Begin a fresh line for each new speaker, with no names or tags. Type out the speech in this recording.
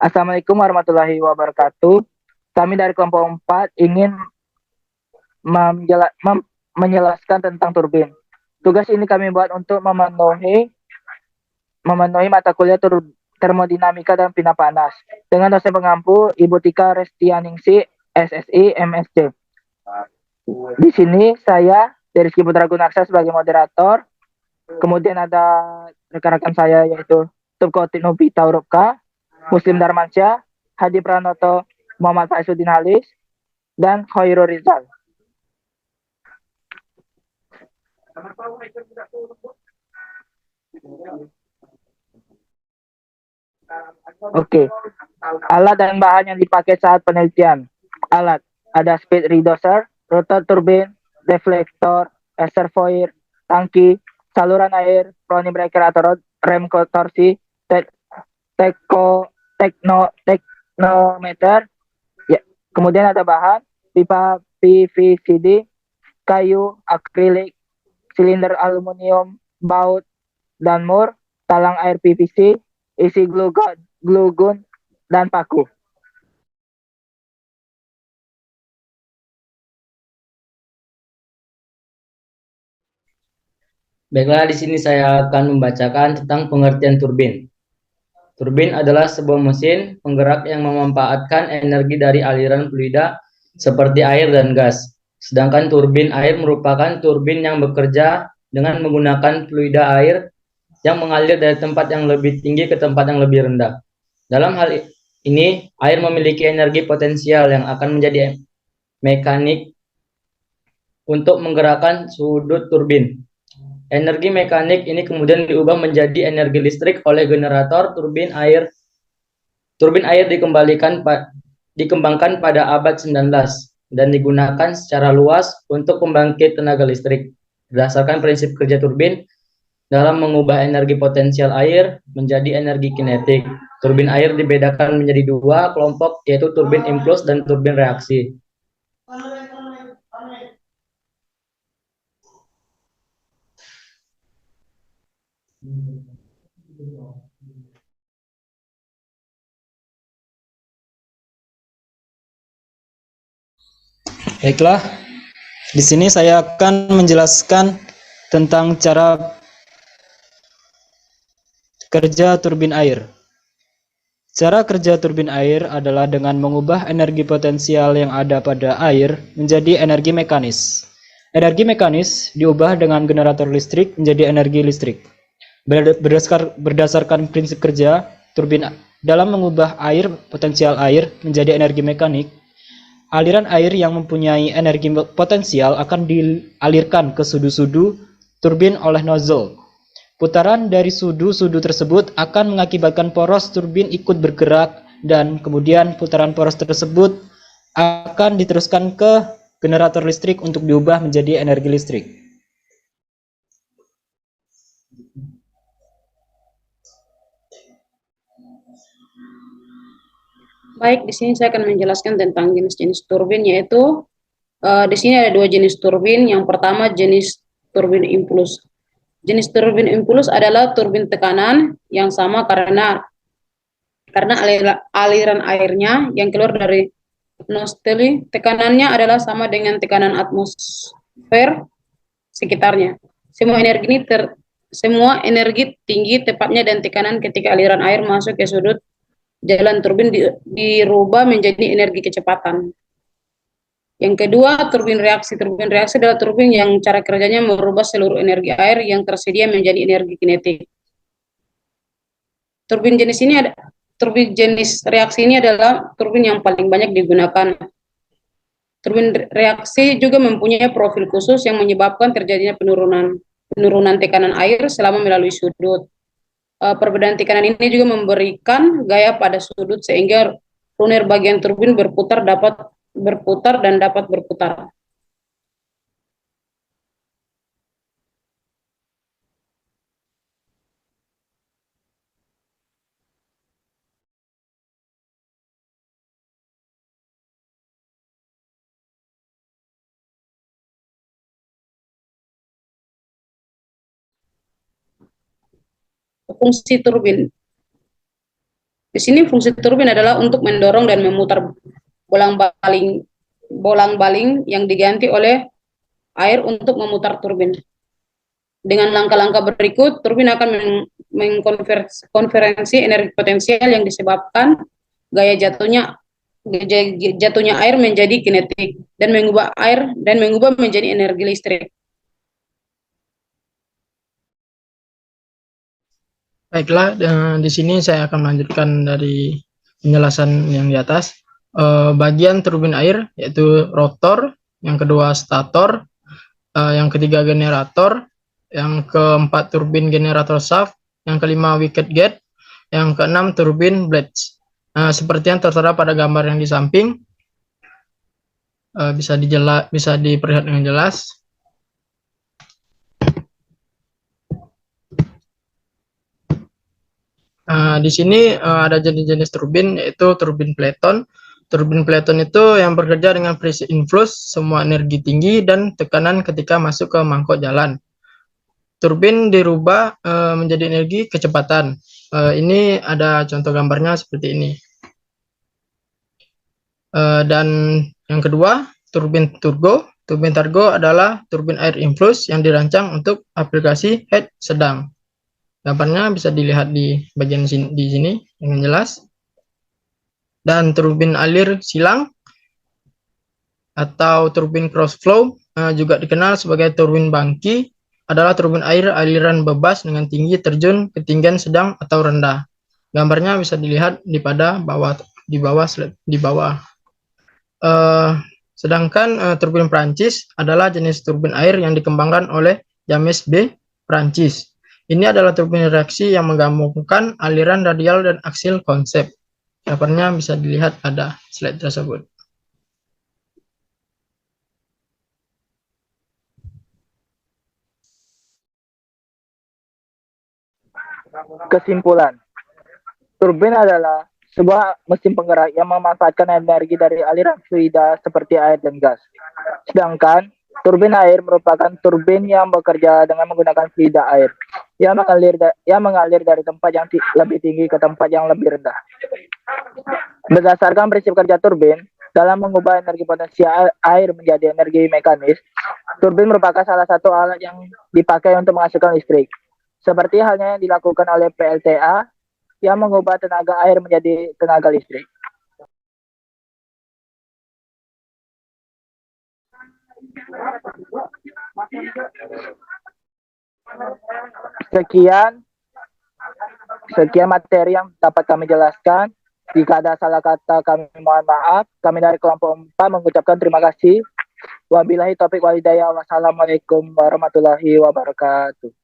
Assalamualaikum warahmatullahi wabarakatuh. Kami dari kelompok 4 ingin menjelaskan tentang turbin. Tugas ini kami buat untuk memenuhi mata kuliah termodinamika dan pindah panas dengan dosen pengampu Ibu Tika Restianingsi, SSI, MSc. Di sini saya dari Rizky Putra Gunaksa sebagai moderator. Kemudian ada rekan-rekan saya yaitu Tupkotin Nubita Urupka, Muslim Darmansyah, Hadi Pranoto, Muhammad Faisuddin Halis, dan Khairul Rizal. Oke, alat dan bahan yang dipakai saat penelitian. Alat, ada speed reducer, rotor turbin, deflektor, reservoir, tangki, saluran air, prony breaker atau rem torsi, teknometer. Ya. Kemudian ada bahan, pipa PVCD, kayu, akrilik, silinder aluminium, baut, dan mur, talang air PVC, isi glue gun, dan paku.
Baiklah, di sini saya akan membacakan tentang pengertian turbin. Turbin adalah sebuah mesin penggerak yang memanfaatkan energi dari aliran fluida seperti air dan gas. Sedangkan turbin air merupakan turbin yang bekerja dengan menggunakan fluida air yang mengalir dari tempat yang lebih tinggi ke tempat yang lebih rendah. Dalam hal ini, air memiliki energi potensial yang akan menjadi mekanik untuk menggerakkan sudut turbin. Energi mekanik ini kemudian diubah menjadi energi listrik oleh generator turbin air. Turbin air dikembangkan pada abad 19 dan digunakan secara luas untuk pembangkit tenaga listrik. Berdasarkan prinsip kerja turbin dalam mengubah energi potensial air menjadi energi kinetik. Turbin air dibedakan menjadi dua kelompok, yaitu turbin impuls dan turbin reaksi.
Baiklah, di sini saya akan menjelaskan tentang cara kerja turbin air. Cara kerja turbin air adalah dengan mengubah energi potensial yang ada pada air menjadi energi mekanis. Energi mekanis diubah dengan generator listrik menjadi energi listrik. Berdasarkan prinsip kerja turbin dalam mengubah air potensial air menjadi energi mekanik, aliran air yang mempunyai energi potensial akan dialirkan ke sudu-sudu turbin oleh nozzle. Putaran dari sudu-sudu tersebut akan mengakibatkan poros turbin ikut bergerak dan kemudian putaran poros tersebut akan diteruskan ke generator listrik untuk diubah menjadi energi listrik.
Baik, di sini saya akan menjelaskan tentang jenis-jenis turbin, yaitu di sini ada dua jenis turbin. Yang pertama jenis turbin impuls. Jenis turbin impuls adalah turbin tekanan yang sama karena aliran airnya yang keluar dari nozzle tekanannya adalah sama dengan tekanan atmosfer sekitarnya. Semua energi tinggi tepatnya dan tekanan ketika aliran air masuk ke sudut jalan turbin dirubah menjadi energi kecepatan. Yang kedua, turbin reaksi. Turbin reaksi adalah turbin yang cara kerjanya merubah seluruh energi air yang tersedia menjadi energi kinetik. Turbin jenis ini ada turbin jenis reaksi ini adalah turbin yang paling banyak digunakan. Turbin reaksi juga mempunyai profil khusus yang menyebabkan terjadinya penurunan tekanan air selama melalui sudut. Perbedaan tekanan ini juga memberikan gaya pada sudut sehingga runner bagian turbin dapat berputar. Fungsi turbin. Di sini fungsi turbin adalah untuk mendorong dan memutar bolang-baling yang diganti oleh air untuk memutar turbin. Dengan langkah-langkah berikut, turbin akan mengkonversi energi potensial yang disebabkan gaya jatuhnya air menjadi kinetik dan mengubah menjadi energi listrik.
Baiklah, di sini saya akan melanjutkan dari penjelasan yang di atas. Bagian turbin air yaitu rotor, yang kedua stator, yang ketiga generator, yang keempat turbin generator shaft, yang kelima wicket gate, yang keenam turbin blades. Seperti yang tertera pada gambar yang di samping, bisa diperlihat dengan jelas. Di sini ada jenis-jenis turbin, yaitu turbin Platon. Turbin Platon itu yang bekerja dengan pressure influx, semua energi tinggi dan tekanan ketika masuk ke mangkok jalan. Turbin dirubah menjadi energi kecepatan. Ini ada contoh gambarnya seperti ini. Dan yang kedua, turbin turbo. Turbin turbo adalah turbin air influx yang dirancang untuk aplikasi head sedang. Gambarnya bisa dilihat di bagian di sini dengan jelas. Dan turbin alir silang atau turbin cross flow, juga dikenal sebagai turbin bangki, adalah turbin air aliran bebas dengan tinggi terjun ketinggian sedang atau rendah. Gambarnya bisa dilihat di bawah. Sedangkan turbin Prancis adalah jenis turbin air yang dikembangkan oleh James B. Prancis. Ini adalah turbin reaksi yang menggabungkan aliran radial dan aksil konsep. Gambarnya bisa dilihat pada slide tersebut.
Kesimpulan, turbin adalah sebuah mesin penggerak yang memanfaatkan energi dari aliran fluida seperti air dan gas. Sedangkan turbin air merupakan turbin yang bekerja dengan menggunakan fluida air yang mengalir dari tempat yang lebih tinggi ke tempat yang lebih rendah. Berdasarkan prinsip kerja turbin, dalam mengubah energi potensial air menjadi energi mekanis, turbin merupakan salah satu alat yang dipakai untuk menghasilkan listrik. Seperti halnya yang dilakukan oleh PLTA yang mengubah tenaga air menjadi tenaga listrik. Sekian materi yang dapat kami jelaskan. Jika ada salah kata kami mohon maaf. Kami dari kelompok 4 mengucapkan terima kasih. Wabillahi taufiq walhidayah. Wassalamualaikum warahmatullahi wabarakatuh.